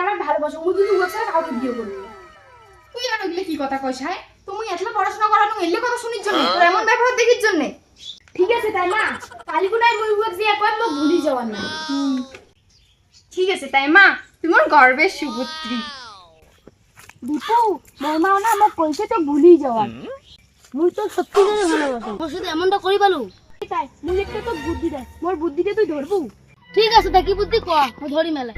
আমার ভালোবাসো মুই কিন্তু বলছ কাউকে বিয়ে করবি তুই আর ওগুলো কি কথা কইছ হ্যাঁ তুমি এতলা পড়াশোনা করানো এলে কথা শুনির জন্য তোর এমন ব্যবহার দেখির জন্য ঠিক আছে তাই মা কালিগুনায় মুই উক যে কই মো ভুলি যাওয়ার না ঠিক আছে তাই মা তোমার গর্বের সুপুত্রী দীপু মোর মা না মোক কইছে তো ভুলি যাওয়ার মুই তো সত্যি করে ভালোবাসি মোর সাথে এমনটা করি পালু তাই মুই একটা তো বুদ্ধি দে মোর বুদ্ধিতে তুই ধরবু ঠিক আছে তা কি বুদ্ধি কয়া মই ধরি মেলা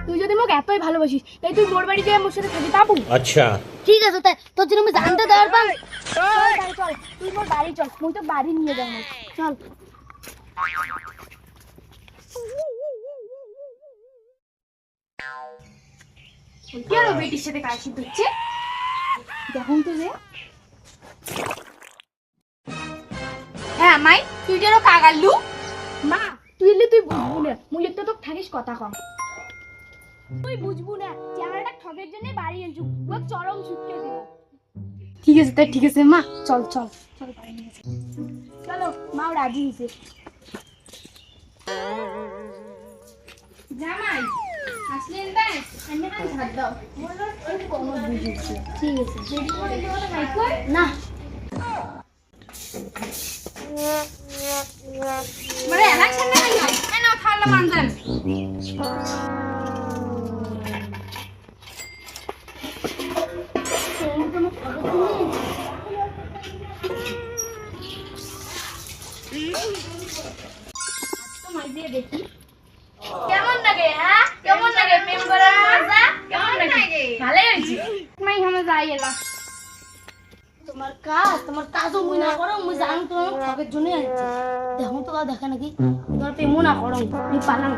তুই যদি মোক এতই ভালোবাসিস তাই তুই মোর বাড়িতে মোর সাথে থাকি পাবো अच्छा ঠিক আছে তাই তোর জন্য আমি জানতে দেওয়ার পাই চল তুই মোর বাড়ি চল মুই তো বাড়ি নিয়ে যাবো চল কেন বেটির সাথে কাশি হচ্ছে দেখুন তো যে হ্যাঁ মাই তুই যেন কাগাল্লু মা তুই এলে তুই বুঝবু না মুই তো তোকে থাকিস কথা কম তুই বুঝবু না চেহারাটা ঠগের জন্য বাড়ি এনছু ও চরম ছুটকে দিব ঠিক আছে তাই ঠিক আছে মা চল চল চল বাড়ি নিয়ে যাই চলো মাও রাজি হয়েছে জামাই আসলেন তাই আমি না ভাত দাও বললো ওই কোমর বুঝিয়েছে ঠিক আছে রেডি করে দেবো না ভাই কই না মানে ইলেকশন না নাই এই নাও থালা মানজান দেখি কেমন লাগে হ্যাঁ কেমন লাগে প্রেম করার মজা কেমন লাগে ভালো হয়েছে মাই আমরা যাই এলা তোমার কাজও মুই না করো মুই জানো তোমার ঠগের জন্য আনছি দেখো তো দেখা নাকি তোমার প্রেমও না করো আমি পালাম